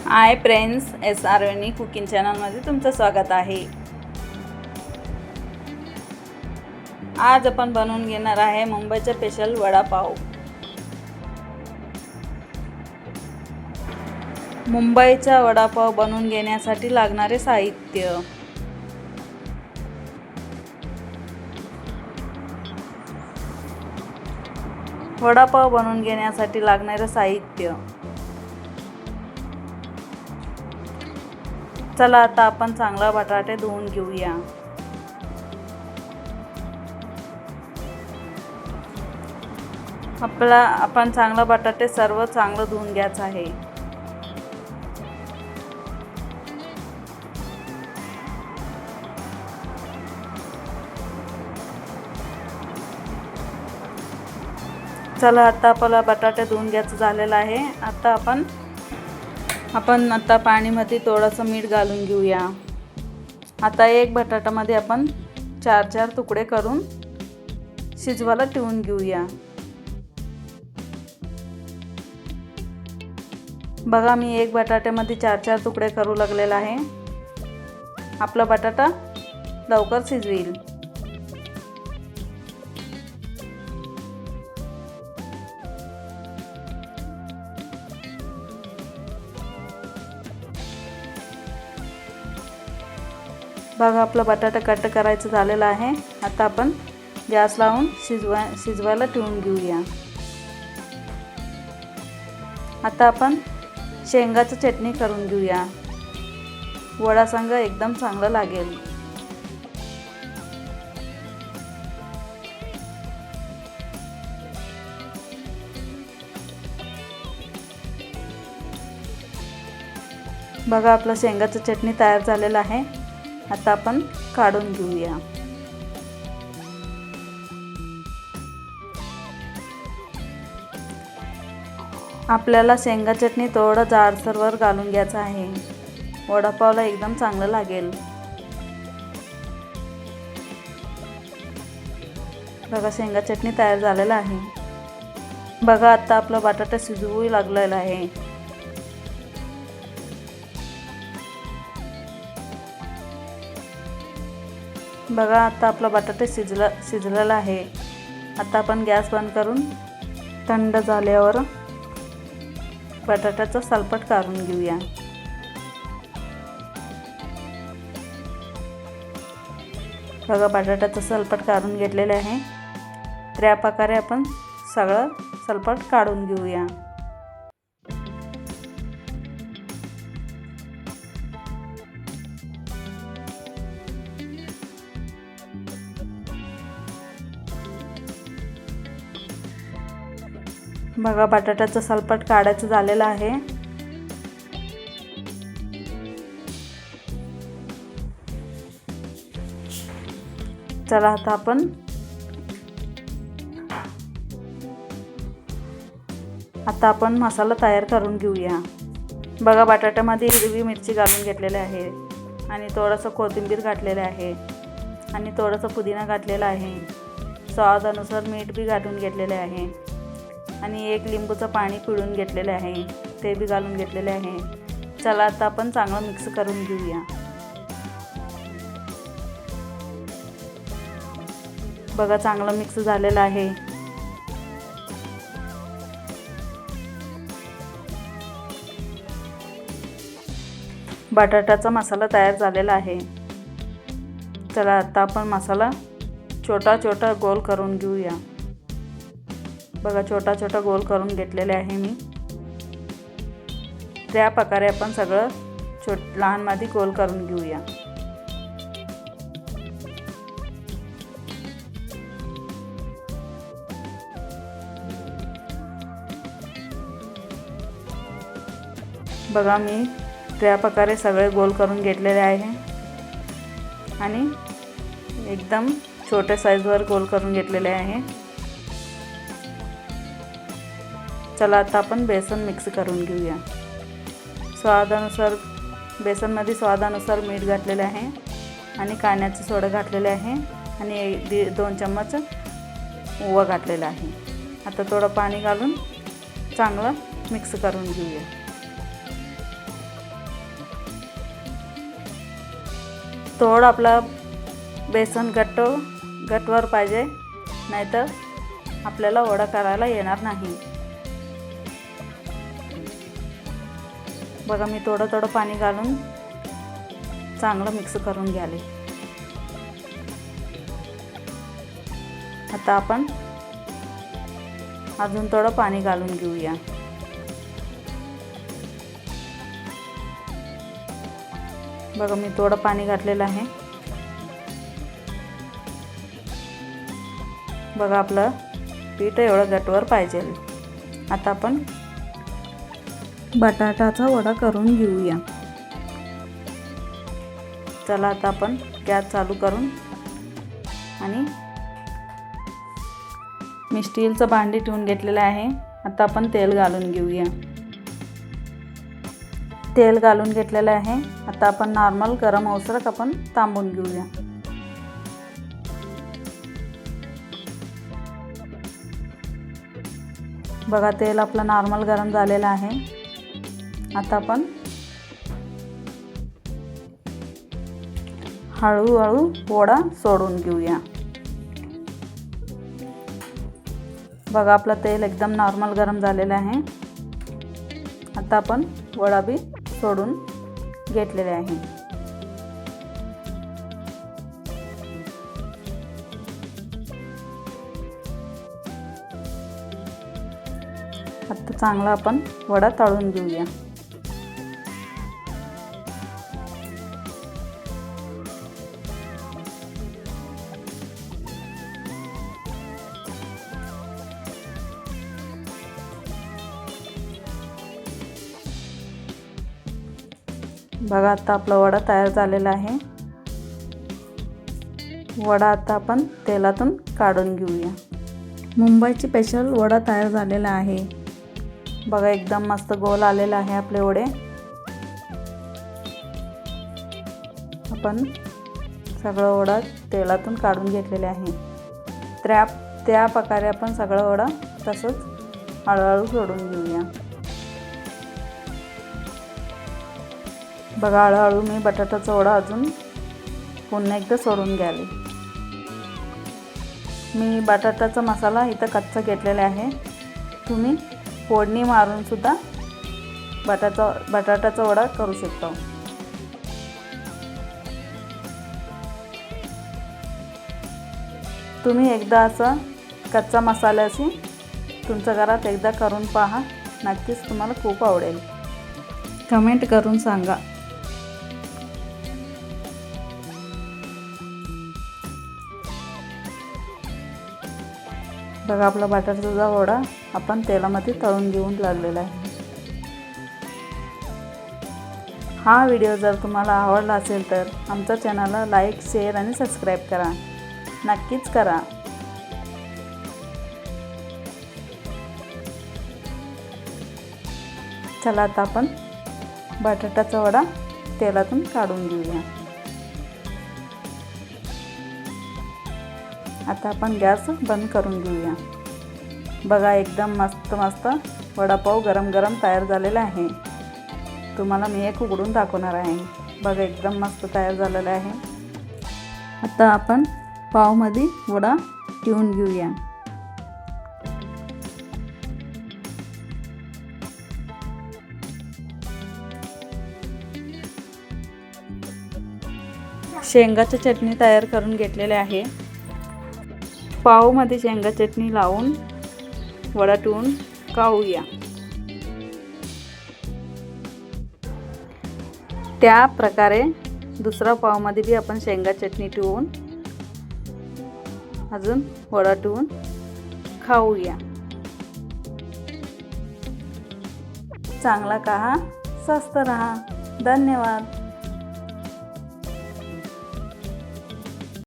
Hi friends, SR वेणी cooking चॅनलमध्ये तुमचं स्वागत आहे। आज आपण बनवून घेणार आहे मुंबईचा स्पेशल वडापाव। मुंबईचा वडापाव बनवून घेण्यासाठी लागणारे साहित्य: वडापाव बनवून घेण्यासाठी लागणारे साहित्य। चला आता आपण चांगला बटाटे धुवून घेऊया। आपण चांगला बटाटे सर्व चांगलं धुवून घ्यायचं आहे। चला आता आपला बटाटे धुवून घ्यायचं झालेलं आहे। आता आपण पाणीमध्ये थोडंसं मीठ घालून घेऊया। आता एक बटाटामध्ये आपण 4 तुकडे करून शिजवायला ठेवून घेऊया। बघा, मी एक बटाट्यामध्ये 4 तुकडे करू लागलेला आहे। आपला बटाटा लवकर शिजेल। बघा, आपला बटाटा कट करायचं झालेला आहे। आता आपण गॅस लावून शिजवायला ठेवून घेऊया। आता आपण शेंगाची चटणी करून घेऊया। वडा संग एकदम चांगलं लागेल। बघा, आपलं शेंगाची चटणी तयार झालेलं आहे। आता आपण काढून घेऊया। आपल्याला शेंगा चटणी थोडं जाडसरवर घालून घ्यायचं आहे। वडापावला एकदम चांगलं लागेल। बघा, शेंगा चटणी तयार झालेला आहे। बघा, आता आपला बटाटा शिजवू लागलेला आहे। बघा, आता आपला बटाटा शिजलेला आहे। आता आपण गॅस बंद करून थंड झाल्यावर बटाट्याचा सलपट काढून घेऊया। बघा, बटाट्याचा सलपट काढून घेतलेले आहे। तर या प्रकारे आपण सगळं सलपट काढून घेऊया। बघा, बटाट्याचं सलपट काढायचं झालेलं आहे। चला आता आपण मसाला तयार करून घेऊया। बघा, बटाट्यामध्ये हिरवी मिरची घालून घेतलेली आहे आणि थोडंसं कोथिंबीर घातलेलं आहे आणि थोडंसं पुदिना घातलेला आहे। स्वादानुसार मीठ बी घालून घेतलेले आहे आणि एक लिंबूचं पाणी पिळून घेतलेले आहे, ते बी घालून घेतलेले आहे। चला आता आपण चांगलं मिक्स करून घेऊया। बघा, चांगलं मिक्स झालेलं आहे। बटाट्याचा मसाला तयार झालेला आहे। चला आता आपण मसाला छोटा गोल करून घेऊया। बघा, छोटा गोल करून घेतलेले आहे मी। त्या प्रकारे आपण सगळं लहान मध्ये गोल करून घेऊया। बघा, मी त्या प्रकारे सगळे गोल करून घेतलेले आहे आणि एकदम छोट्या साईजवर गोल करून घेतलेले आहे। चला आता आपण बेसन मिक्स करून घेऊया। बेसनमध्ये स्वादानुसार मीठ घातलेले आहे आणि खाण्याचं सोडा घातलेले आहे आणि 2 चम्मच ओवा घातलेला आहे। आता थोडं पाणी घालून चांगलं मिक्स करून घेऊया। थोडं आपला बेसन घट्टवर पाहिजे, नाहीतर आपल्याला वडा करायला येणार नाही. बघा मी थोडं पाणी घालून चांगलं मिक्स करून घ्याले. आता आपण अजून थोडं पाणी घालून घेऊया. बघा मी थोडं पाणी घातलेलं आहे. बघा आपलं पीठ एवढं घट्टवर पाहिजे. आता आपण बटाटाचा वडा करून घेऊया. चला आता आपण गॅस चालू करून आणि मी स्टीलचं भांडी ठेवून घेतलेलं आहे. आता आपण तेल घालून घेऊया. तेल घालून घेतलेलं आहे. आता आपण नॉर्मल गरम होईस्तोवर आपण थांबून घेऊया. बघा तेल आपलं नॉर्मल गरम झालेलं आहे. आता आपण हळूहळू वडा सोडून घेऊया. बघा आपलं तेल एकदम नॉर्मल गरम झालेलं आहे. आता आपण वडा बी सोडून घेतलेले आहे. आता चांगला आपण वडा तळून घेऊया. बघा आता आपला वडा तयार झालेला आहे. वडा आता आपण तेलातून काढून घेऊया. मुंबईची स्पेशल वडा तयार झालेला आहे. बघा एकदम मस्त गोल आलेला आहे आपले वडे. आपण सगळं वडा तेलातून काढून घेतलेले आहे. त्या प्रकारे आपण सगळं वडा तसंच हळूहळू सोडून घेऊया. बघा हळूहळू मी बटाट्याचा वडा अजून पुन्हा एकदा सोडून घ्याले. मी बटाट्याचा मसाला इथं कच्चा घेतलेला आहे. तुम्ही फोडणी मारून सुद्धा बटाट्याचा वडा करू शकता. तुम्ही एकदा असं कच्चा मसाल्याची तुमच्या घरात एकदा करून पहा. नक्कीच तुम्हाला खूप आवडेल. कमेंट करून सांगा. बघा आपला बटाट्याचा वडा आपण तेलामध्ये तळून घेऊन लागलेला आहे. हा व्हिडिओ जर तुम्हाला आवडला असेल तर आमच्या चॅनलला लाईक, शेअर आणि सबस्क्राईब करा. नक्कीच करा. चला आता आपण बटाट्याचा वडा तेलातून काढून घेऊया. आता आपण गॅस बंद करून घेऊया. बघा एकदम मस्त वडापाव गरम तयार झालेला आहे. तुम्हाला मी एक उघडून दाखवणार आहे. बघा एकदम मस्त तयार झालेला आहे. आता आपण पावमध्ये वडा ठेवून घेऊया. शेंगाची चटणी तयार करून घेतलेले आहे. पावमध्ये शेंगा चटणी लावून वडा ठेवून खाऊया. त्या प्रकारे दुसरा पावमध्ये बी आपण शेंगा चटणी ठेवून अजून वडा ठेवून खाऊया. चांगला खा, स्वस्त रहा. धन्यवाद.